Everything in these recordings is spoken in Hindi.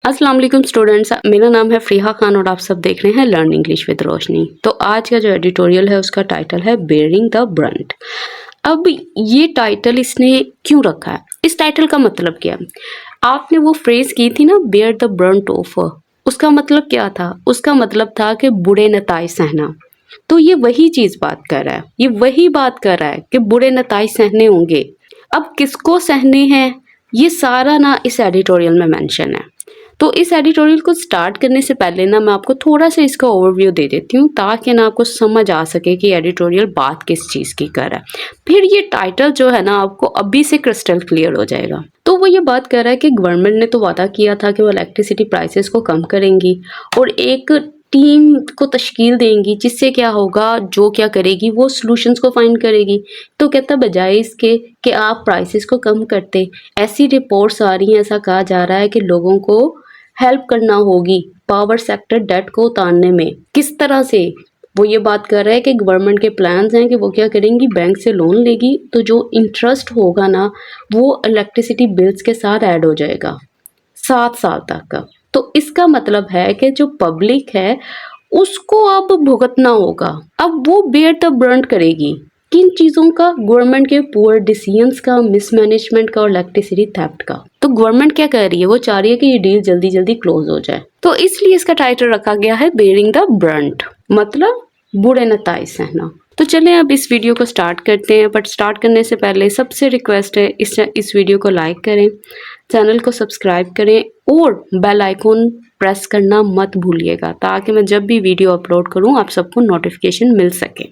अस्सलाम वालेकुम स्टूडेंट्स, मेरा नाम है फ़रीहा खान और आप सब देख रहे हैं लर्न इंग्लिश विद रोशनी। तो आज का जो एडिटोरियल है उसका टाइटल है बेयरिंग द ब्रंट। अब ये टाइटल इसने क्यों रखा है, इस टाइटल का मतलब क्या है? आपने वो फ्रेज की थी ना, बेयर द ब्रंट ऑफ, उसका मतलब क्या था? उसका मतलब था कि बुरे नताइज सहना। तो ये वही चीज़ बात कर रहा है, ये वही बात कर रहा है कि बुरे नताइज सहने होंगे। अब किसको सहने हैं, ये सारा ना इस एडिटोरियल में मेंशन है। तो इस एडिटोरियल को स्टार्ट करने से पहले ना मैं आपको थोड़ा सा इसका ओवरव्यू दे देती हूँ ताकि ना आपको समझ आ सके कि एडिटोरियल बात किस चीज़ की कर रहा है। फिर ये टाइटल जो है ना आपको अभी से क्रिस्टल क्लियर हो जाएगा। तो वो ये बात कर रहा है कि गवर्नमेंट ने तो वादा किया था कि वो इलेक्ट्रिसिटी प्राइसेस को कम करेंगी और एक टीम को तश्कील देंगी, जिससे क्या होगा, जो क्या करेगी वो सॉल्यूशंस को फाइंड करेगी। तो कहता बजाय इसके कि आप प्राइसेस को कम करते, ऐसी रिपोर्ट्स आ रही हैं, ऐसा कहा जा रहा है कि लोगों को हेल्प करना होगी पावर सेक्टर डेट को उतारने में। किस तरह से? वो ये बात कर रहा है कि गवर्नमेंट के प्लान्स हैं कि वो क्या करेंगी, बैंक से लोन लेगी, तो जो इंटरेस्ट होगा ना वो इलेक्ट्रिसिटी बिल्स के साथ ऐड हो जाएगा 7 साल तक का। तो इसका मतलब है कि जो पब्लिक है उसको अब भुगतना होगा। अब वो बेयर द ब्रंट करेगी किन चीज़ों का? गवर्नमेंट के पुअर डिसीजंस का, मिसमैनेजमेंट का और इलेक्ट्रिसिटी थेफ्ट का। तो गवर्नमेंट क्या कर रही है, वो चाह रही है कि ये डील जल्दी जल्दी क्लोज हो जाए। तो इसलिए इसका टाइटल रखा गया है बेयरिंग द ब्रंट, मतलब बुरे नताइज सहना। तो चलें अब इस वीडियो को स्टार्ट करते हैं, बट स्टार्ट करने से पहले सबसे रिक्वेस्ट है इस वीडियो को लाइक करें, चैनल को सब्सक्राइब करें और बेल आइकॉन प्रेस करना मत भूलिएगा ताकि मैं जब भी वीडियो अपलोड करूं आप सबको नोटिफिकेशन मिल सके।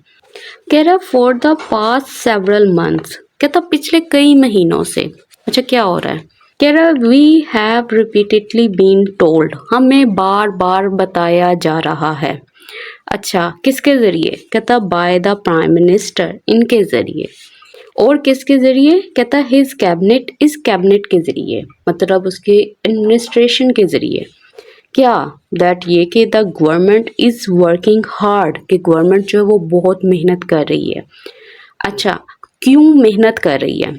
कह रहा for the past several months, कहता पिछले कई महीनों से। अच्छा, क्या हो रहा है? कह रहा we have repeatedly been told, हमें बार बार बताया जा रहा है। अच्छा, किसके जरिए? कहता बाय द प्राइम मिनिस्टर, इनके जरिए। और किसके जरिए? कहता हिज कैबिनेट, इस कैबिनेट के जरिए, मतलब उसके एडमिनिस्ट्रेशन के जरिए। क्या? दैट ये कि the government is working hard, कि गवर्नमेंट जो है वो बहुत मेहनत कर रही है। अच्छा, क्यों मेहनत कर रही है?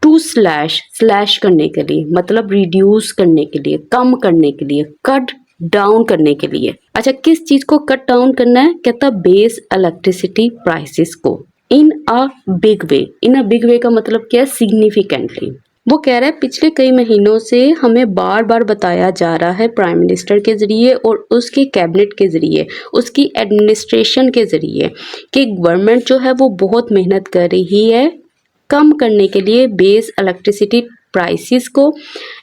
टू स्लैश करने के लिए, मतलब रिड्यूस करने के लिए, कम करने के लिए, कट डाउन करने के लिए। अच्छा, किस चीज को कट डाउन करना है? कहता बेस इलेक्ट्रिसिटी प्राइसेस को इन a big way. In a big way का मतलब क्या है? सिग्निफिकेंटली। वो कह रहा है पिछले कई महीनों से हमें बार बार बताया जा रहा है प्राइम मिनिस्टर के जरिए और उसके कैबिनेट के जरिए, उसकी एडमिनिस्ट्रेशन के जरिए, कि गवर्नमेंट जो है वो बहुत मेहनत कर रही है कम करने के लिए बेस इलेक्ट्रिसिटी प्राइसेस को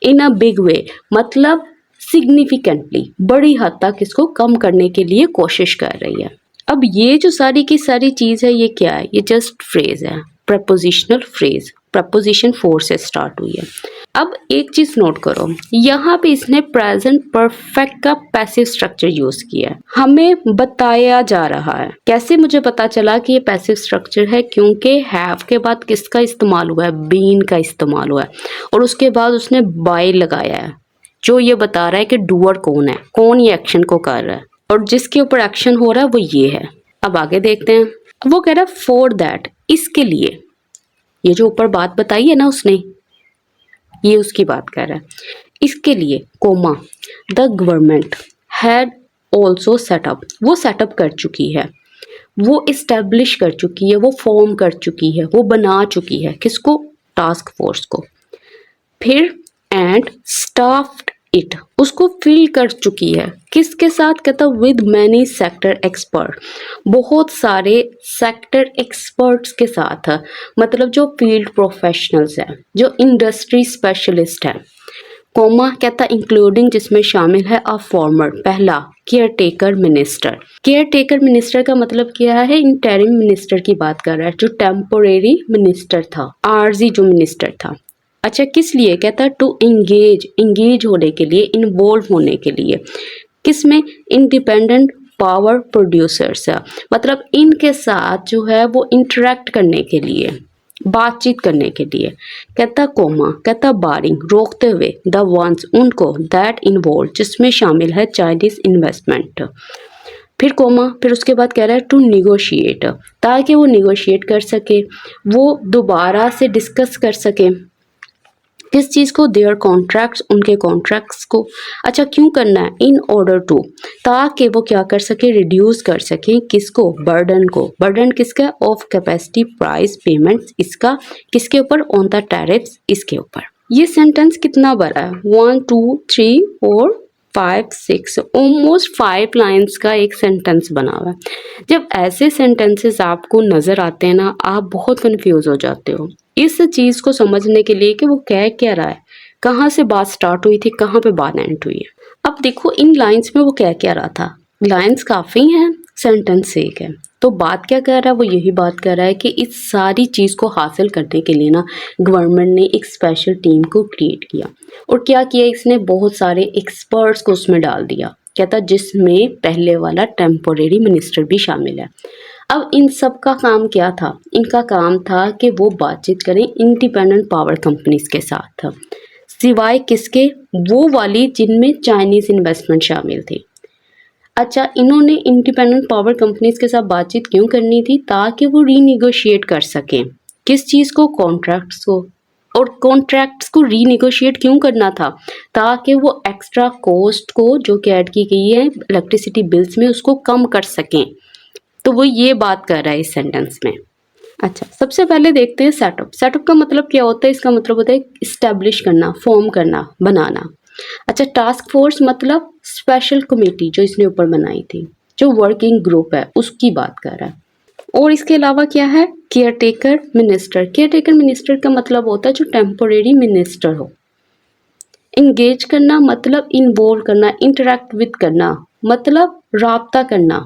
इन अ बिग वे, मतलब सिग्निफिकेंटली, बड़ी हद तक इसको कम करने के लिए कोशिश कर रही है। अब ये जो सारी की सारी चीज़ है, ये क्या है? ये जस्ट फ्रेज है, प्रपोजिशनल फ्रेज, प्रपोजिशन 4 से स्टार्ट हुई है। अब एक चीज नोट करो, यहाँ पे इसने प्रेजेंट परफेक्ट का पैसिव स्ट्रक्चर यूज किया है। हमें बताया जा रहा है। कैसे मुझे पता चला कि ये पैसिव स्ट्रक्चर है? क्योंकि हैव के बाद किसका इस्तेमाल हुआ है? बीन का इस्तेमाल हुआ है और उसके बाद उसने बाय लगाया है, जो ये बता रहा है कि डूअर कौन है, कौन ये एक्शन को कर रहा है, और जिसके ऊपर एक्शन हो रहा है वो ये है। अब आगे देखते हैं। वो कह रहा है फॉर दैट, इसके लिए। ये जो ऊपर बात बताई है ना उसने, ये उसकी बात कर रहा है। इसके लिए comma the government had also setup, वो सेटअप कर चुकी है, वो इस्टेब्लिश कर चुकी है, वो फॉर्म कर चुकी है, वो बना चुकी है। किसको? टास्क फोर्स को। फिर एंड स्टाफ्ड इट, उसको फिल कर चुकी है। किसके साथ? कहता विद मैनी सेक्टर एक्सपर्ट, बहुत सारे सेक्टर एक्सपर्ट्स के साथ, मतलब जो फील्ड प्रोफेशनल्स हैं, जो इंडस्ट्री स्पेशलिस्ट हैं। कोमा कहता इंक्लूडिंग, जिसमें शामिल है अ फॉर्मर, पहला care taker minister. Care taker minister का मतलब क्या है? इंटरिम मिनिस्टर की बात कर रहा है, जो टेम्पोरेरी मिनिस्टर था, आरजी जो मिनिस्टर था। अच्छा, किस लिए? कहता है टू इंगेज होने के लिए, इन्वॉल्व होने के लिए। किसमें? इंडिपेंडेंट पावर प्रोड्यूसर्स, मतलब इनके साथ जो है वो इंटरेक्ट करने के लिए, बातचीत करने के लिए। कहता कोमा, कहता बारिंग, रोकते हुए, द वंस, उनको, दैट इन्वॉल्व, जिसमें शामिल है चाइनीज इन्वेस्टमेंट। फिर कोमा, फिर उसके बाद कह रहा है टू निगोशिएट, ताकि वो निगोशिएट कर सके, वो दोबारा से डिस्कस कर सके। किस चीज़ को? देयर कॉन्ट्रैक्ट्स, उनके कॉन्ट्रैक्ट्स को। अच्छा, क्यों करना है? इन ऑर्डर टू, ताकि वो क्या कर सके? रिड्यूस कर सकें किसको? बर्डन को। बर्डन किसका? ऑफ कैपेसिटी प्राइस पेमेंट्स, इसका किसके ऊपर? ऑन द टैरिफ्स, इसके ऊपर। ये सेंटेंस कितना बड़ा है? 1 2 3 4 5 6, ऑलमोस्ट 5 लाइन्स का एक सेंटेंस बना हुआ है। जब ऐसे सेंटेंसेस आपको नज़र आते हैं ना, आप बहुत कंफ्यूज हो जाते हो इस चीज़ को समझने के लिए कि वो कह क्या रहा है, कहाँ से बात स्टार्ट हुई थी, कहाँ पे बात एंड हुई है। अब देखो इन लाइंस में वो कह क्या रहा था। लाइंस काफ़ी हैं, सेंटेंस एक है, तो बात क्या कर रहा है? वो यही बात कर रहा है कि इस सारी चीज़ को हासिल करने के लिए ना गवर्नमेंट ने एक स्पेशल टीम को क्रिएट किया। और क्या किया इसने? बहुत सारे एक्सपर्ट्स को उसमें डाल दिया। कहता जिसमें पहले वाला टेम्पोरेरी मिनिस्टर भी शामिल है। अब इन सब का काम क्या था? इनका काम था कि वो बातचीत करें इंडिपेंडेंट पावर कंपनीज के साथ, सिवाय किसके? वो वाली जिनमें चाइनीज इन्वेस्टमेंट शामिल थी। अच्छा, इन्होंने इंडिपेंडेंट पावर कंपनीज के साथ बातचीत क्यों करनी थी? ताकि वो रीनिगोशिएट कर सकें किस चीज़ को? कॉन्ट्रैक्ट्स को। और कॉन्ट्रैक्ट्स को रीनिगोशिएट क्यों करना था? ताकि वो एक्स्ट्रा कॉस्ट को जो कि ऐड की गई है इलेक्ट्रिसिटी बिल्स में, उसको कम कर सकें। तो वो ये बात कर रहा है इस सेंटेंस में। अच्छा, सबसे पहले देखते हैं सेटअप। सेटअप का मतलब क्या होता है? इसका मतलब होता है इस्टेब्लिश करना, फॉर्म करना, बनाना। अच्छा, टास्क फोर्स मतलब स्पेशल कमेटी जो इसने ऊपर बनाई थी, जो वर्किंग ग्रुप है उसकी बात कर रहा है। और इसके अलावा क्या है? Care taker minister. Care taker minister का मतलब होता है जो टेम्पोरेरी मिनिस्टर हो। इंगेज करना मतलब इन्वॉल्व करना, इंटरेक्ट विद करना मतलब राब्ता करना।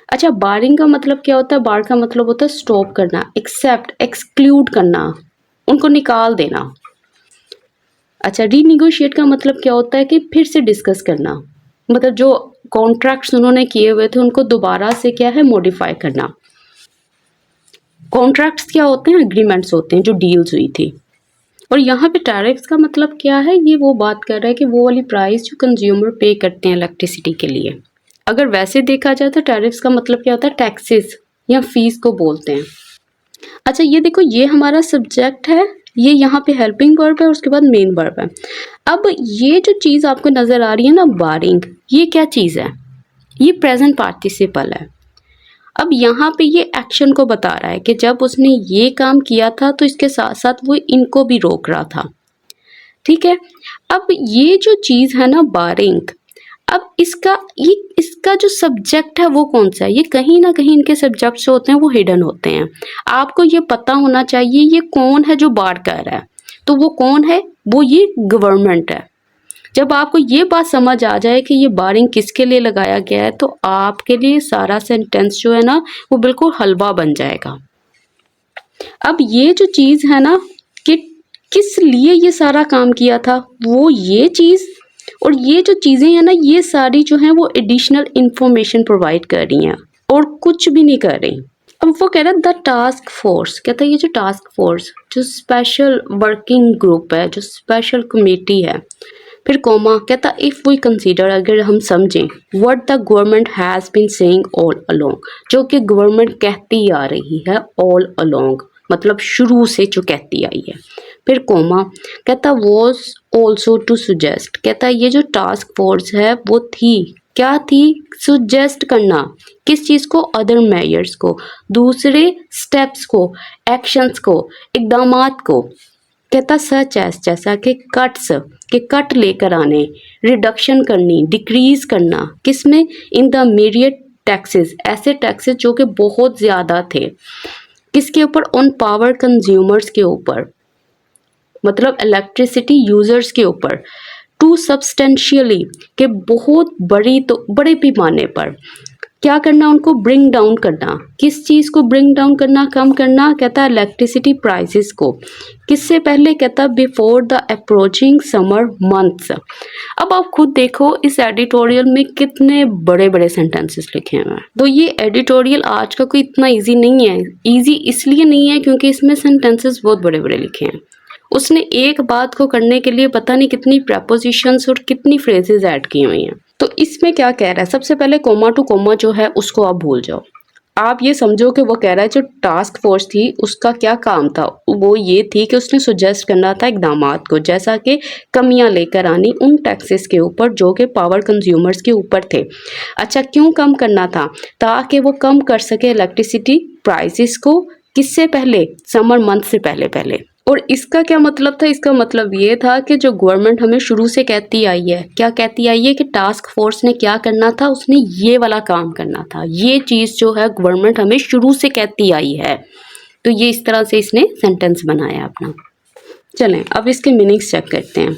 अच्छा, बारिंग का मतलब क्या होता है? बार का मतलब होता है स्टॉप करना, एक्सेप्ट, एक्सक्लूड करना, उनको निकाल देना। अच्छा, रीनिगोशिएट का मतलब क्या होता है? कि फिर से डिस्कस करना, मतलब जो कॉन्ट्रैक्ट्स उन्होंने किए हुए थे उनको दोबारा से क्या है? मॉडिफाई करना। कॉन्ट्रैक्ट्स क्या होते हैं? एग्रीमेंट्स होते हैं जो डील्स हुई थी। और यहाँ पे टैरिफ्स का मतलब क्या है? ये वो बात कर रहा है कि वो वाली प्राइस जो कंज्यूमर पे करते हैं इलेक्ट्रिसिटी के लिए। अगर वैसे देखा जाए तो टैरिफ्स का मतलब क्या होता है? टैक्सेस या फीस को बोलते हैं। अच्छा, ये देखो, ये हमारा सब्जेक्ट है, ये यहाँ पे हेल्पिंग वर्ब है और उसके बाद मेन वर्ब है। अब ये जो चीज़ आपको नज़र आ रही है ना, बारिंग, ये क्या चीज़ है? ये प्रेजेंट पार्टिसिपल है। अब यहाँ पे ये एक्शन को बता रहा है कि जब उसने ये काम किया था तो इसके साथ साथ वो इनको भी रोक रहा था। ठीक है। अब ये जो चीज़ है ना बारिंग, अब इसका जो सब्जेक्ट है वो कौन सा है? ये कहीं ना कहीं इनके सब्जेक्ट जो होते हैं वो हिडन होते हैं। आपको ये पता होना चाहिए ये कौन है जो बार कर रहा है। तो वो कौन है? वो ये गवर्नमेंट है। जब आपको ये बात समझ आ जाए कि ये बारिंग किसके लिए लगाया गया है, तो आपके लिए सारा सेंटेंस जो है ना वो बिल्कुल हलवा बन जाएगा। अब ये जो चीज़ है ना कि किस लिए ये सारा काम किया था, वो ये चीज़ और ये जो चीज़ें हैं ना, ये सारी जो हैं वो एडिशनल इंफॉर्मेशन प्रोवाइड कर रही हैं और कुछ भी नहीं कर रही। अब वो कह रहा है द टास्क फोर्स, कहता है ये जो टास्क फोर्स, जो स्पेशल वर्किंग ग्रुप है, जो स्पेशल कमेटी है, फिर कोमा कहता इफ़ वी कंसीडर, अगर हम समझें what the government has been saying all along, जो कि गवर्नमेंट कहती आ रही है ऑल अलोंग, मतलब शुरू से जो कहती आई है। फिर कोमा कहता वॉज ऑल्सो टू सुजेस्ट, कहता ये जो टास्क फोर्स है वो थी, क्या थी? सुजेस्ट करना, किस चीज़ को? अदर मेजर्स को, दूसरे स्टेप्स को, एक्शंस को, इकदामात को। कहता सच एस, जैसा कि कट्स, के कट लेकर आने, रिडक्शन करनी, डिक्रीज करना, किसमें? इन द मीडिएट टैक्सेस, ऐसे टैक्सेस जो कि बहुत ज़्यादा थे, किसके ऊपर? ऑन पावर कंज्यूमर्स के ऊपर, मतलब इलेक्ट्रिसिटी यूजर्स के ऊपर। टू सब्सटेंशियली, के बहुत बड़ी, तो बड़े पैमाने पर क्या करना? उनको ब्रिंग डाउन करना, किस चीज़ को ब्रिंग डाउन करना, कम करना? कहता है इलेक्ट्रिसिटी प्राइसेस को, किससे पहले? कहता before the approaching summer months. अब आप खुद देखो इस एडिटोरियल में कितने बड़े बड़े सेंटेंसेस लिखे हुए हैं। तो ये एडिटोरियल आज का कोई इतना इजी नहीं है। इजी इसलिए नहीं है क्योंकि इसमें सेंटेंसेस बहुत बड़े बड़े लिखे हैं। उसने एक बात को करने के लिए पता नहीं कितनी प्रपोजिशंस और कितनी फ्रेजेस ऐड की हुई हैं। तो इसमें क्या कह रहा है? सबसे पहले कोमा टू कोमा जो है उसको आप भूल जाओ। आप ये समझो कि वो कह रहा है जो टास्क फोर्स थी उसका क्या काम था, वो ये थी कि उसने सुजेस्ट करना था इकदामात को, जैसा कि कमियां लेकर आनी उन टैक्सेस के ऊपर जो कि पावर कंज्यूमर्स के ऊपर थे। अच्छा, क्यों कम करना था? ताकि वो कम कर सके इलेक्ट्रिसिटी प्राइसेस को, किससे पहले? समर मंथ से पहले पहले। और इसका क्या मतलब था? इसका मतलब ये था कि जो गवर्नमेंट हमें शुरू से कहती आई है, क्या कहती आई है कि टास्क फोर्स ने क्या करना था, उसने ये वाला काम करना था। ये चीज़ जो है गवर्नमेंट हमें शुरू से कहती आई है। तो ये इस तरह से इसने सेंटेंस बनाया अपना। चलें अब इसके मीनिंग्स चेक करते हैं।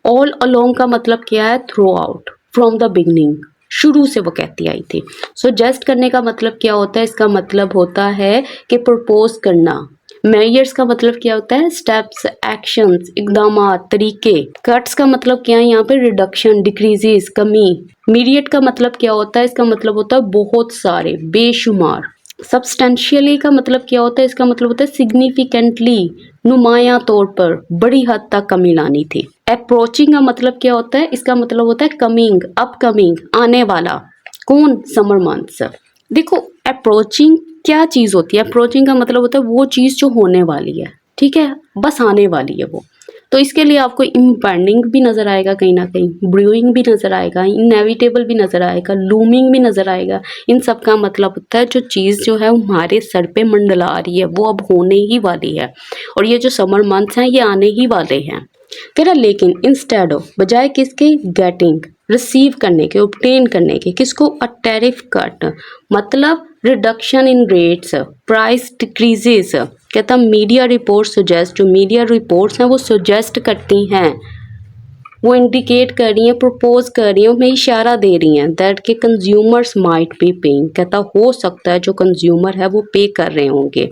ऑल अलोंग का मतलब क्या है? Through out, from the beginning, शुरू से वो कहती आई थी। सजेस्ट करने का मतलब क्या होता है? इसका मतलब होता है कि प्रपोज करना। मेजर्स का मतलब क्या होता है? स्टेप्स, एक्शंस, इकदामात, तरीके। कट्स का मतलब क्या है? यहाँ पे रिडक्शन, डिक्रीजेस, कमी। मीडिएट का मतलब क्या होता है? इसका मतलब होता है बहुत सारे, बेशुमार। सब्सटेंशियली का मतलब क्या होता है? इसका मतलब होता है सिग्निफिकेंटली, नुमाया तौर पर, बड़ी हद तक कमी लानी थी। अप्रोचिंग का मतलब क्या होता है? इसका मतलब होता है कमिंग, अपकमिंग, आने वाला। कौन? Summer months. देखो अप्रोचिंग क्या चीज़ होती है? अप्रोचिंग का मतलब होता है वो चीज़ जो होने वाली है, ठीक है, बस आने वाली है वो। तो इसके लिए आपको इम्पेंडिंग भी नज़र आएगा कहीं ना कहीं, ब्रूइंग भी नज़र आएगा, इनएविटेबल भी नज़र आएगा, लूमिंग भी नज़र आएगा। इन सब का मतलब होता है जो चीज़ जो है हमारे सर पे मंडला रही है वो अब होने ही वाली है। और ये जो समर मंथ्स हैं ये आने ही वाले हैं। कह रहा लेकिन इंस्टेड ऑफ, बजाय किसके? गेटिंग, रिसीव करने के, ऑब्टेन करने के। किसको? अ टैरिफ कट, मतलब reduction in rates, price decreases. कहता मीडिया रिपोर्ट सजेस्ट, जो मीडिया रिपोर्ट्स हैं वो सजेस्ट करती हैं, वो इंडिकेट कर रही हैं, प्रपोज कर रही हैं, उन्हें इशारा दे रही हैं दैट के कंज्यूमर्स माइट बी पेइंग। कहता हो सकता है जो कंज्यूमर है वो पे कर रहे होंगे।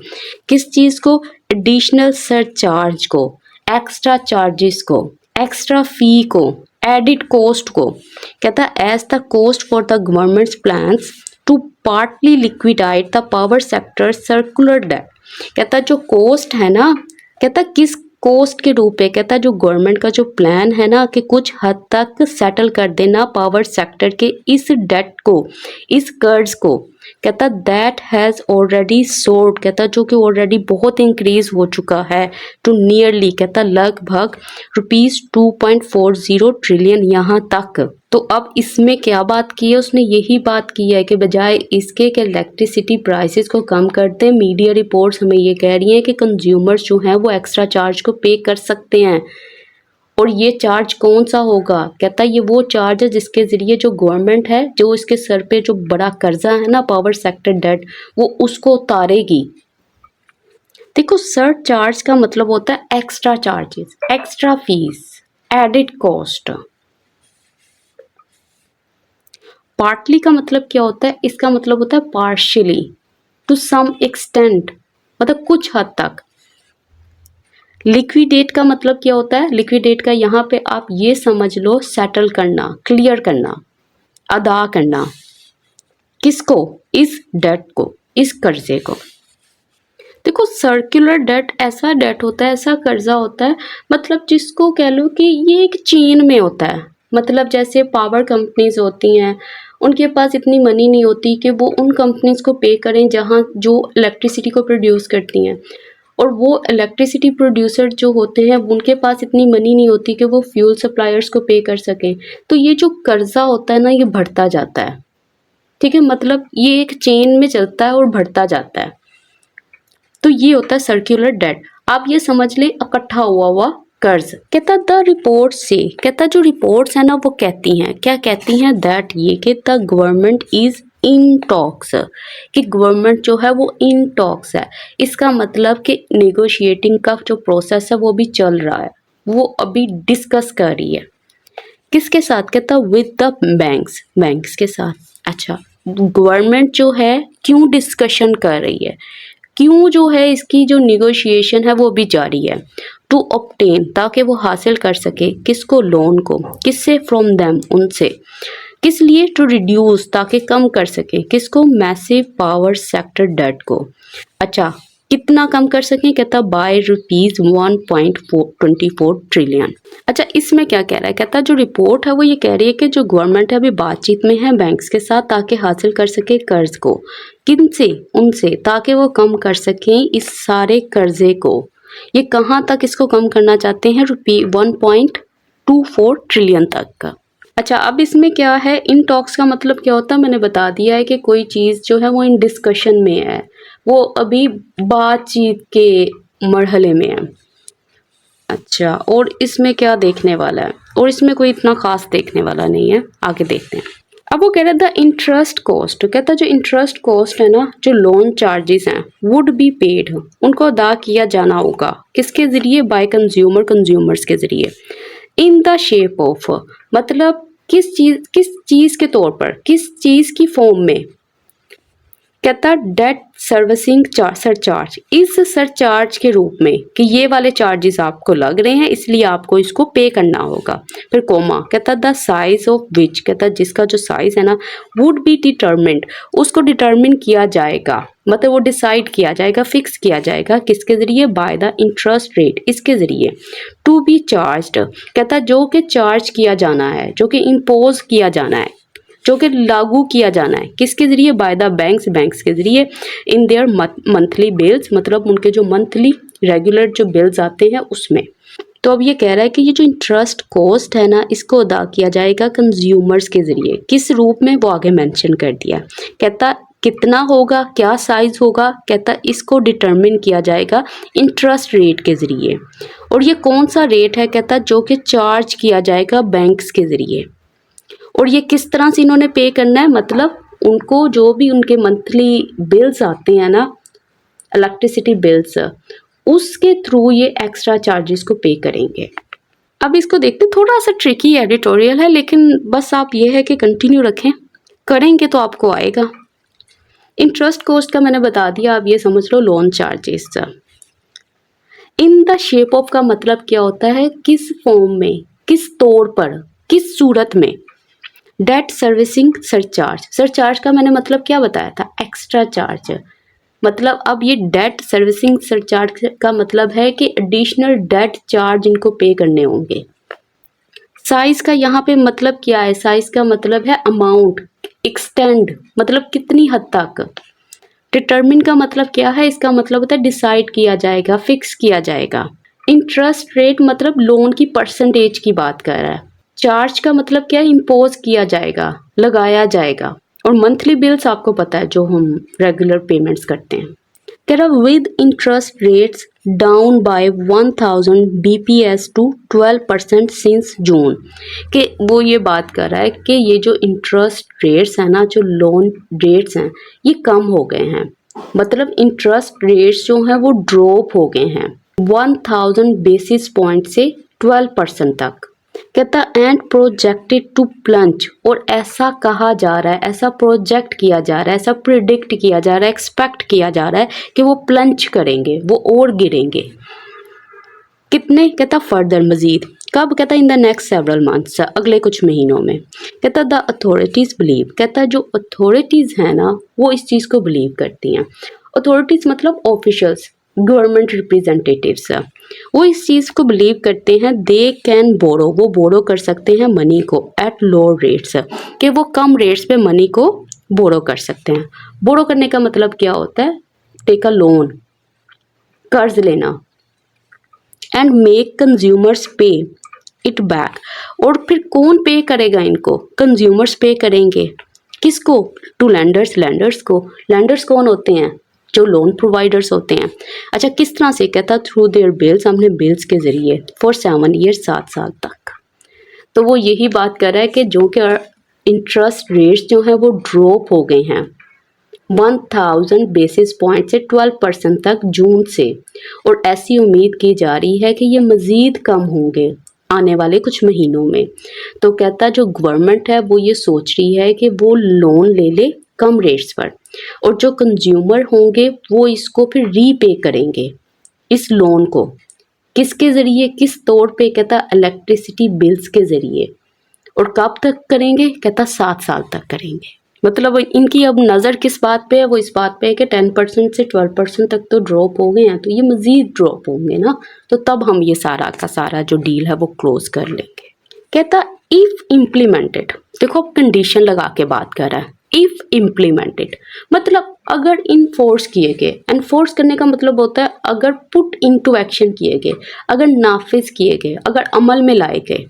किस चीज़ को? एडिशनल सरचार्ज को, एक्स्ट्रा चार्जेस को, एक्स्ट्रा फी को, एडिड कॉस्ट को। कहता as the cost for the government's plans to partly liquidate the power sector circular debt. कहता जो कॉस्ट है ना, कहता किस कॉस्ट के रूप में? कहता जो गवर्नमेंट का जो प्लान है ना कि कुछ हद तक सेटल कर देना पावर सेक्टर के इस डेट को, इस कर्ज को। कहता दैट हैज़ ऑलरेडी सोर्ड, कहता जो कि ऑलरेडी बहुत इंक्रीज हो चुका है, टू नियरली, कहता लगभग ₹2.40 ट्रिलियन यहाँ तक। तो अब इसमें क्या बात की है? उसने यही बात की है कि बजाय इसके कि इलेक्ट्रिसिटी प्राइसेस को कम करते, मीडिया रिपोर्ट्स हमें ये कह रही हैं कि कंज्यूमर्स जो हैं वो एक्स्ट्रा चार्ज को पे कर सकते हैं। और ये चार्ज कौन सा होगा? कहता है ये वो चार्ज है जिसके ज़रिए जो गवर्नमेंट है, जो इसके सर पे जो बड़ा कर्जा है ना, पावर सेक्टर डेट, वो उसको उतारेगी। देखो सर चार्ज का मतलब होता है extra charges, extra fees, added cost. Partly का मतलब क्या होता है? इसका मतलब होता है पार्शियली, टू सम एक्सटेंट, मतलब कुछ हद तक। लिक्विडेट का मतलब क्या होता है? लिक्विडेट का यहाँ पे आप ये समझ लो सेटल करना, क्लियर करना, अदा करना। किसको? इस डेट को, इस कर्जे को। देखो सर्कुलर डेट ऐसा डेट होता है, ऐसा कर्जा होता है, मतलब जिसको कह लो कि ये एक चेन में होता है। मतलब जैसे पावर कंपनीज होती हैं, उनके पास इतनी मनी नहीं होती कि वो उन कंपनीज को पे करें जहाँ जो इलेक्ट्रिसिटी को प्रोड्यूस करती हैं, और वो इलेक्ट्रिसिटी प्रोड्यूसर जो होते हैं उनके पास इतनी मनी नहीं होती कि वो फ्यूल सप्लायर्स को पे कर सकें। तो ये जो कर्जा होता है ना, ये बढ़ता जाता है, ठीक है, मतलब ये एक चेन में चलता है और बढ़ता जाता है। तो ये होता है सर्कुलर डेट। आप ये समझ ले इकट्ठा हुआ हुआ कर्ज। कहता द रिपोर्ट से, कहता जो रिपोर्ट्स है ना वो कहती हैं, क्या कहती हैं? दैट ये कि the government is in talks, कि गवर्नमेंट जो है वो इन टॉक्स है। इसका मतलब कि नेगोशिएटिंग का जो प्रोसेस है वो भी चल रहा है, वो अभी डिस्कस कर रही है। किसके साथ? कहता विद द बैंक्स, बैंक्स के साथ। अच्छा गवर्नमेंट जो है क्यों डिस्कशन कर रही है, क्यों जो है इसकी जो निगोशिएशन है वो भी जारी है? टू ऑब्टेन, ताकि वो हासिल कर सके किसको? लोन को। किससे? फ्रॉम देम, उनसे। किस लिए? टू रिड्यूस, ताकि कम कर सके किसको? मैसिव पावर सेक्टर डेट को। अच्छा कितना कम कर सकें, कहता बाय ₹1.24 ट्रिलियन। अच्छा, इसमें क्या कह रहा है, कहता जो रिपोर्ट है वो ये कह रही है कि जो गवर्नमेंट है अभी बातचीत में है बैंक्स के साथ ताकि हासिल कर सके कर्ज को। किनसे? उनसे, ताकि वो कम कर सकें इस सारे कर्जे को। ये कहाँ तक इसको कम करना चाहते हैं? ₹1.24 ट्रिलियन तक का। अच्छा, अब इसमें क्या है, इन टॉक्स का मतलब क्या होता है मैंने बता दिया है कि कोई चीज़ जो है वो इन डिस्कशन में है, वो अभी बातचीत के मरहले में है। अच्छा, और इसमें क्या देखने वाला है, और इसमें कोई इतना खास देखने वाला नहीं है, आगे देखते हैं। अब वो कह रहा था इंटरेस्ट कॉस्ट, कहता जो इंटरेस्ट कॉस्ट है ना, जो लोन चार्जेस हैं वुड बी पेड, उनको अदा किया जाना होगा किसके ज़रिए? बाय कंज्यूमर्स के ज़रिए। इन द शेप ऑफ, मतलब किस चीज़ के तौर पर, किस चीज़ की फॉर्म में? कहता डेट सर्विसिंग सरचार्ज, इस सरचार्ज के रूप में कि ये वाले चार्जेस आपको लग रहे हैं इसलिए आपको इसको पे करना होगा। फिर कोमा, कहता द साइज ऑफ विच, कहता जिसका जो साइज है ना, वुड बी डिटर्मिन्ड, उसको डिटर्मिन किया जाएगा, मतलब वो डिसाइड किया जाएगा, फिक्स किया जाएगा किसके ज़रिए? बाय द इंटरेस्ट रेट, इसके ज़रिए। टू बी चार्ज्ड, कहता जो कि चार्ज किया जाना है, जो कि इम्पोज किया जाना है, जो कि लागू किया जाना है किसके ज़रिए? बाय द बैंक्स के ज़रिए। इन देयर मंथली बिल्स, मतलब उनके जो मंथली रेगुलर जो बिल्स आते हैं उसमें। तो अब ये कह रहा है कि ये जो इंटरेस्ट कॉस्ट है ना, इसको अदा किया जाएगा कंज्यूमर्स के ज़रिए। किस रूप में? वो आगे मेंशन कर दिया। कहता कितना होगा, क्या साइज होगा? कहता इसको डिटरमिन किया जाएगा इंटरेस्ट रेट के ज़रिए। और ये कौन सा रेट है? कहता जो कि चार्ज किया जाएगा बैंक्स के ज़रिए। और ये किस तरह से इन्होंने पे करना है, मतलब उनको जो भी उनके मंथली बिल्स आते हैं ना, इलेक्ट्रिसिटी बिल्स, उसके थ्रू ये एक्स्ट्रा चार्जेस को पे करेंगे। अब इसको देखते, थोड़ा सा ट्रिकी एडिटोरियल है लेकिन बस आप ये है कि कंटिन्यू रखें, करेंगे तो आपको आएगा। इंटरेस्ट कॉस्ट का मैंने बता दिया, आप ये समझ लो loan charges. In the shape of का मतलब क्या होता है? किस फॉर्म में, किस तौर पर, किस सूरत में। डेट सर्विसिंग सरचार्ज, सरचार्ज का मैंने मतलब क्या बताया था? Extra charge. मतलब अब ये डेट सर्विसिंग सरचार्ज का मतलब है कि एडिशनल डेट चार्ज इनको पे करने होंगे। साइज का यहाँ पे मतलब क्या है? साइज का मतलब है अमाउंट, एक्सटेंड, मतलब कितनी हद तक। डिटरमिन का मतलब क्या है? इसका मतलब होता है डिसाइड किया जाएगा, फिक्स किया जाएगा। इंटरेस्ट रेट मतलब लोन की परसेंटेज की बात कर रहा है। चार्ज का मतलब क्या है? इम्पोज किया जाएगा, लगाया जाएगा। और मंथली बिल्स आपको पता है जो हम रेगुलर पेमेंट्स करते हैं। कह रहा with interest rates down by 1000 BPS to 12% since June, कि वो ये बात कर रहा है कि ये जो इंटरेस्ट रेट्स हैं ना, जो लोन रेट्स हैं, ये कम हो गए हैं। मतलब इंटरेस्ट रेट्स जो हैं वो ड्रॉप हो गए हैं 1000 बेसिस पॉइंट से 12% तक। कहता एंड प्रोजेक्टेड टू प्लंज, और ऐसा कहा जा रहा है, ऐसा प्रोजेक्ट किया जा रहा है, ऐसा प्रिडिक्ट किया जा रहा है, एक्सपेक्ट किया जा रहा है कि वो प्लंज करेंगे, वो और गिरेंगे। कितने? कहता फर्दर, मजीद। कब? कहता in the next several months, अगले कुछ महीनों में। कहता द अथॉरिटीज़ बिलीव, कहता जो अथॉरिटीज़ हैं ना वो इस चीज़ को बिलीव करती हैं। अथॉरिटीज़ मतलब ऑफिशियल्स, गवर्नमेंट रिप्रेजेंटेटिव्स, वो इस चीज़ को बिलीव करते हैं दे कैन बोरो, वो बोरो कर सकते हैं मनी को एट लो रेट्स, कि वो कम रेट्स पे मनी को बोरो कर सकते हैं। बोरो करने का मतलब क्या होता है? टेक अ लोन, कर्ज लेना। एंड मेक कंज्यूमर्स पे इट बैक, और फिर कौन पे करेगा इनको? कंज्यूमर्स पे करेंगे। किसको? टू लैंडर्स, लैंडर्स को। लैंडर्स कौन होते हैं? जो लोन प्रोवाइडर्स होते हैं। अच्छा, किस तरह से? कहता थ्रू देयर बिल्स, हमने बिल्स के ज़रिए, फॉर 7 ईयर्स, 7 साल तक। तो वो यही बात कर रहा है कि जो कि इंटरेस्ट रेट्स जो हैं वो ड्रॉप हो गए हैं 1000 बेसिस पॉइंट से 12% तक जून से, और ऐसी उम्मीद की जा रही है कि ये मज़ीद कम होंगे आने वाले कुछ महीनों में। तो कहता जो गवर्नमेंट है वो ये सोच रही है कि वो लोन ले ले कम रेट्स पर, और जो कंज्यूमर होंगे वो इसको फिर रीपे करेंगे इस लोन को। किसके ज़रिए, किस तौर पे? कहता इलेक्ट्रिसिटी बिल्स के ज़रिए। और कब तक करेंगे? कहता 7 साल तक करेंगे। मतलब इनकी अब नज़र किस बात पे है, वो इस बात पे है कि 10% से 12% तक तो ड्रॉप हो गए हैं, तो ये मज़ीद ड्रॉप होंगे ना, तो तब हम ये सारा का सारा जो डील है वो क्लोज कर लेंगे। कहता इफ इम्प्लीमेंटेड, देखो अब कंडीशन लगा के बात कर रहा है, इफ इम्प्लीमेंटेड मतलब अगर इनफोर्स किए गए, एनफोर्स करने का मतलब होता है अगर पुट इनटू एक्शन किए गए, अगर नाफिज किए गए, अगर अमल में लाए गए।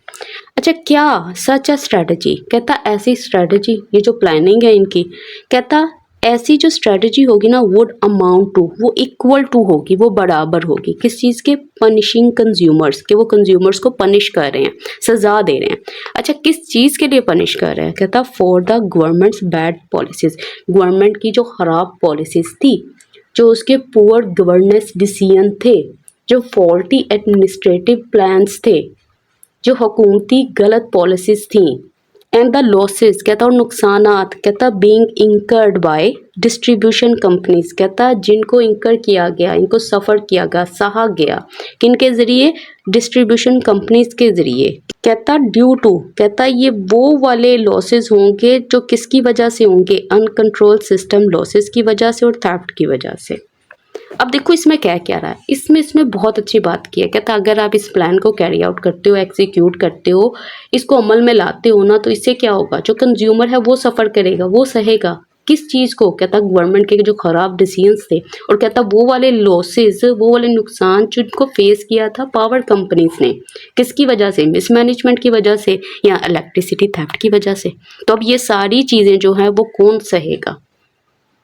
अच्छा क्या सच अ स्ट्रेटजी, कहता ऐसी स्ट्रेटजी, ये जो प्लानिंग है इनकी, कहता ऐसी जो स्ट्रेटजी होगी ना वुड अमाउंट टू, वो इक्वल टू होगी, वो बराबर होगी किस चीज़ के, पनिशिंग कंज्यूमर्स के, वो कंज्यूमर्स को पनिश कर रहे हैं, सजा दे रहे हैं। अच्छा किस चीज़ के लिए पनिश कर रहे हैं, कहता for the governments bad policies, government की जो ख़राब पॉलिसीज थी, जो उसके पुअर गवर्नेंस डिसीजन थे, जो फॉल्टी एडमिनिस्ट्रेटिव प्लान्स थे, जो हुकूमती गलत पॉलिसीज थी, एंड द लॉसेस, कहता और नुकसानात, कहता being incurred by distribution companies, कहता जिनको इंकर किया गया, इनको सफ़र किया गया, सहा गया, किन के ज़रिए, डिस्ट्रीब्यूशन कंपनीज के ज़रिए। कहता ड्यू टू, कहता ये वो वाले लॉसेस होंगे जो किसकी वजह से होंगे, अनकंट्रोल सिस्टम लॉसेस की वजह से और थेफ्ट की वजह से। अब देखो इसमें क्या क्या रहा है, इसमें बहुत अच्छी बात की है, कहता अगर आप इस प्लान को कैरी आउट करते हो, एग्जीक्यूट करते हो, इसको अमल में लाते हो ना, तो इससे क्या होगा, जो कंज्यूमर है वो सफ़र करेगा, वो सहेगा किस चीज़ को, कहता गवर्नमेंट के जो ख़राब डिसीजंस थे, और कहता वो वाले लॉसेस, वो वाले नुकसान जिनको फेस किया था पावर कंपनीज ने, किसकी वजह से, मिसमैनेजमेंट की वजह से या इलेक्ट्रिसिटी थेफ्ट की वजह से। तो अब ये सारी चीज़ें जो हैं वो कौन सहेगा,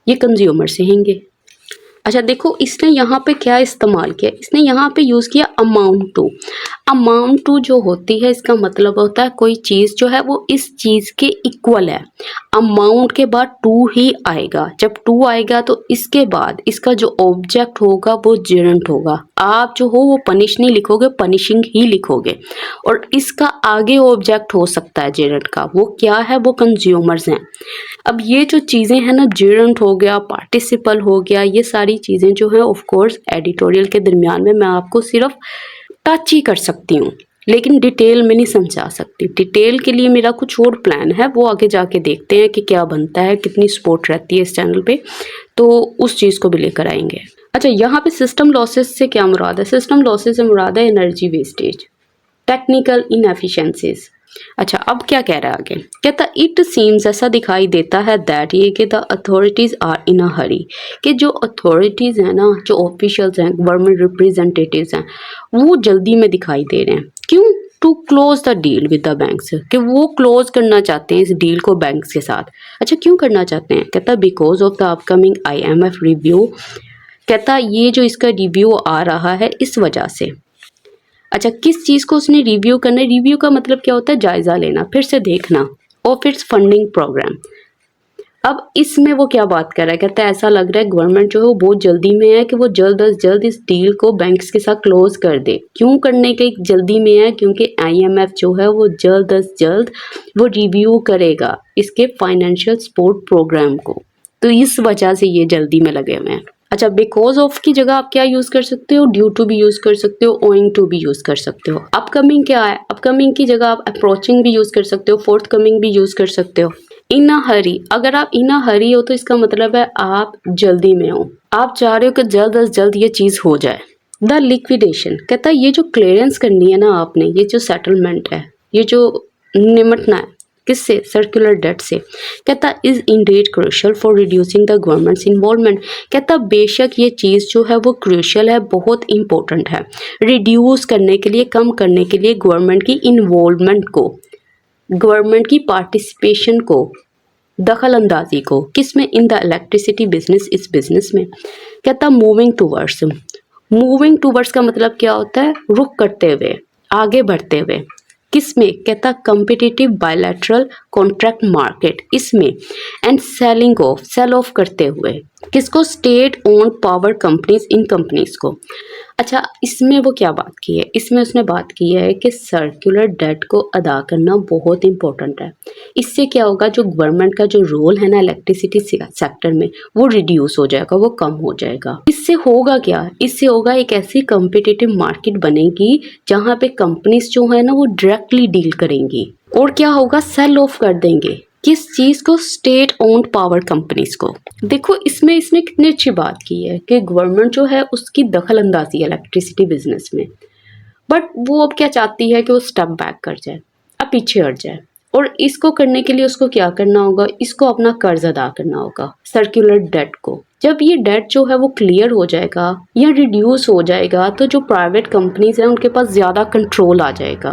ये कंज्यूमर सहेंगे। अच्छा देखो इसने यहाँ पे क्या इस्तेमाल किया, इसने यहाँ पे यूज़ किया अमाउंट टू। अमाउंट टू जो होती है इसका मतलब होता है कोई चीज़ जो है वो इस चीज़ के इक्वल है, अमाउंट के बाद टू ही आएगा, जब टू आएगा तो इसके बाद इसका जो ऑब्जेक्ट होगा वो जेरेंट होगा, आप जो हो वो पनिश नहीं लिखोगे, पनिशिंग ही लिखोगे, और इसका आगे ऑब्जेक्ट हो सकता है जेरेंट का, वो क्या है, वो कंज्यूमर्स हैं। अब ये जो चीज़ें हैं ना, जेरेंट हो गया, पार्टिसिपल हो गया, ये सारी चीज़ें जो है ऑफ कोर्स एडिटोरियल के दरमियान में मैं आपको सिर्फ टच ही कर सकती हूँ, लेकिन डिटेल में नहीं समझा सकती। डिटेल के लिए मेरा कुछ और प्लान है, वो आगे जाके देखते हैं कि क्या बनता है, कितनी सपोर्ट रहती है इस चैनल पे, तो उस चीज़ को भी लेकर आएंगे। अच्छा यहाँ पे सिस्टम लॉसेस से क्या मुराद है, सिस्टम लॉसेस से मुराद है एनर्जी वेस्टेज, टेक्निकल इनएफिशिएंसीज। अच्छा अब क्या कह रहा है आगे, कहता इट सीम्स, ऐसा दिखाई देता है दैट, ये कि द अथॉरिटीज़ आर इन अ हरी, कि जो अथॉरिटीज़ हैं ना, जो ऑफिशियल्स हैं, गवर्नमेंट रिप्रेजेंटेटिव्स हैं, वो जल्दी में दिखाई दे रहे हैं। क्यों, to close the deal with the banks, कि वो क्लोज करना चाहते हैं इस डील को बैंक्स के साथ। अच्छा क्यों करना चाहते हैं, कहता because of the upcoming IMF review, कहता ये जो इसका रिव्यू आ रहा है इस वजह से। अच्छा किस चीज़ को उसने रिव्यू करना है, रिव्यू का मतलब क्या होता है, जायज़ा लेना, फिर से देखना, और फिर फंडिंग प्रोग्राम। अब इसमें वो क्या बात कर रहा है, कहता है ऐसा लग रहा है गवर्नमेंट जो है वो बहुत जल्दी में है कि वो जल्द अज जल्द इस डील को बैंक्स के साथ क्लोज कर दे। क्यों करने के जल्दी में है, क्योंकि IMF जो है वो जल्द अज जल्द वो रिव्यू करेगा इसके फाइनेंशियल सपोर्ट प्रोग्राम को, तो इस वजह से ये जल्दी में लगे हुए हैं। अच्छा बिकॉज ऑफ की जगह आप क्या यूज़ कर सकते हो, ड्यू टू भी यूज़ कर सकते हो, ओइंग टू भी यूज़ कर सकते हो। अपकमिंग क्या है, अपकमिंग की जगह आप अप्रोचिंग भी यूज़ कर सकते हो, फोर्थ कमिंग भी यूज़ कर सकते हो। इन अ हरी, अगर आप इन अ हरी हो तो इसका मतलब है आप जल्दी में हो, आप चाह रहे हो कि जल्द अज जल्द ये चीज़ हो जाए। द लिक्विडेशन, कहता है ये जो क्लियरेंस करनी है ना आपने, ये जो सेटलमेंट है, ये जो निमटना है किससे, सर्कुलर डेट से, कहता is Indeed crucial for reducing the governments involvement, कहता बेशक ये चीज़ जो है वो क्रूशियल है, बहुत इंपॉर्टेंट है, रिड्यूस करने के लिए, कम करने के लिए गवर्नमेंट की इन्वॉल्वमेंट को, गवर्नमेंट की पार्टिसिपेशन को, दखल अंदाजी को, किस में, इन द इलेक्ट्रिसिटी बिजनेस, इस बिजनेस में। कहता मूविंग टूवर्ड्स, मूविंग टूवर्ड्स का मतलब क्या होता है, रुख करते हुए, आगे बढ़ते हुए, किस में, कहता कम्पिटिटिव बायलैटरल कॉन्ट्रैक्ट मार्केट, इसमें, and selling off, sell off करते हुए, किसको, स्टेट ओन पावर कंपनीज, इन कंपनीज को। अच्छा इसमें वो क्या बात की है, इसमें उसने बात की है कि सर्कुलर डेट को अदा करना बहुत इंपॉर्टेंट है। इससे क्या होगा, जो गवर्नमेंट का जो रोल है ना इलेक्ट्रिसिटी सेक्टर में, वो रिड्यूस हो जाएगा, वो कम हो जाएगा। इससे होगा क्या, इससे होगा एक ऐसी कम्पिटिटिव मार्केट बनेगी जहाँ पे कंपनीज जो है ना वो डायरेक्टली डील करेंगी, और क्या होगा, सेल ऑफ कर देंगे, किस चीज़ को? स्टेट ओन्ड पावर कंपनीज को। देखो इसमें इसने कितनी अच्छी बात की है कि गवर्नमेंट जो है उसकी दखल अंदाजी है इलेक्ट्रिसिटी बिजनेस में, बट वो अब क्या चाहती है कि वो स्टेप बैक कर जाए, अब पीछे हट जाए। और इसको करने के लिए उसको क्या करना होगा? इसको अपना कर्ज अदा करना होगा, सर्कुलर डेट को। जब ये डेट जो है वो क्लियर हो जाएगा या रिड्यूस हो जाएगा तो जो प्राइवेट कंपनीज हैं उनके पास ज़्यादा कंट्रोल आ जाएगा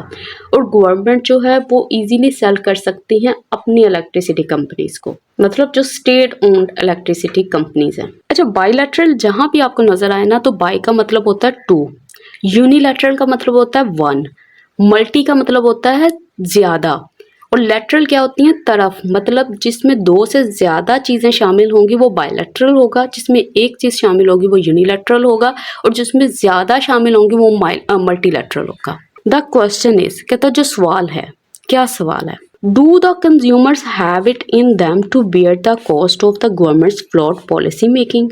और गवर्नमेंट जो है वो इजीली सेल कर सकती हैं अपनी इलेक्ट्रिसिटी कंपनीज को, मतलब जो स्टेट ओन्ड इलेक्ट्रिसिटी कंपनीज हैं। अच्छा, बायलैटरल जहाँ भी आपको नजर आए ना, तो बाय का मतलब होता है टू, यूनिलैटरल का मतलब होता है वन, मल्टी का मतलब होता है ज़्यादा, और लेटरल क्या होती हैं? तरफ, मतलब जिसमें दो से ज़्यादा चीज़ें शामिल होंगी वो बायलैटरल होगा, जिसमें एक चीज़ शामिल होगी वो यूनिलैटरल होगा, और जिसमें ज़्यादा शामिल होंगी वो मल्टीलैटरल होगा। द क्वेश्चन इज, कहता जो सवाल है, क्या सवाल है? Do the consumers have it in them to bear the cost of the government's float policy making?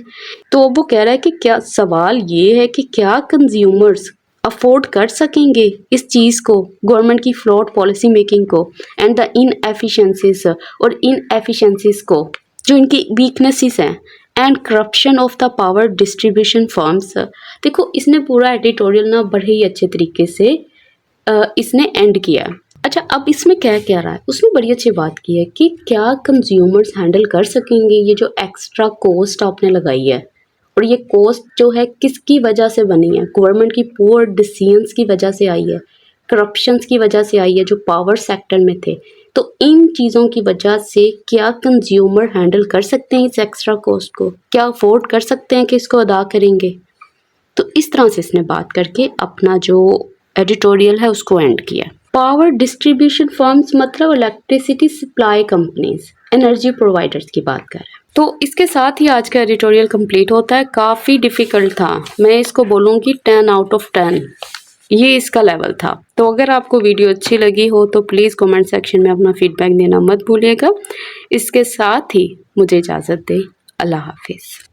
तो वो कह रहा है कि क्या, सवाल ये है कि क्या कंज्यूमर्स अफोर्ड कर सकेंगे इस चीज़ को, गवर्नमेंट की फ्लॉट पॉलिसी मेकिंग को, एंड द इनएफिशिएंसीज, और इनएफिशिएंसीज को जो इनकी वीकनेसेस हैं, and corruption of the power distribution firms. देखो इसने पूरा एडिटोरियल ना बड़े ही अच्छे तरीके से इसने एंड किया है। अच्छा, अब इसमें क्या कह रहा है? उसने बड़ी अच्छी बात की है कि क्या कंज्यूमर्स हैंडल कर सकेंगे ये जो एक्स्ट्रा कॉस्ट आपने लगाई है, और ये कॉस्ट जो है किसकी वजह से बनी है? गवर्नमेंट की पुअर डिसीजंस की वजह से आई है, करप्शंस की वजह से आई है जो पावर सेक्टर में थे। तो इन चीज़ों की वजह से क्या कंज्यूमर हैंडल कर सकते हैं इस एक्स्ट्रा कॉस्ट को? क्या अफोर्ड कर सकते हैं कि इसको अदा करेंगे? तो इस तरह से इसने बात करके अपना जो एडिटोरियल है उसको एंड किया। पावर डिस्ट्रीब्यूशन फर्म्स मतलब electricity supply companies, energy providers की बात कर रहे हैं। तो इसके साथ ही आज का एडिटोरियल कंप्लीट होता है। काफ़ी डिफ़िकल्ट था, मैं इसको बोलूँगी 10 आउट ऑफ 10, ये इसका लेवल था। तो अगर आपको वीडियो अच्छी लगी हो तो प्लीज़ कमेंट सेक्शन में अपना फीडबैक देना मत भूलिएगा। इसके साथ ही मुझे इजाज़त दें। अल्लाह हाफिज़।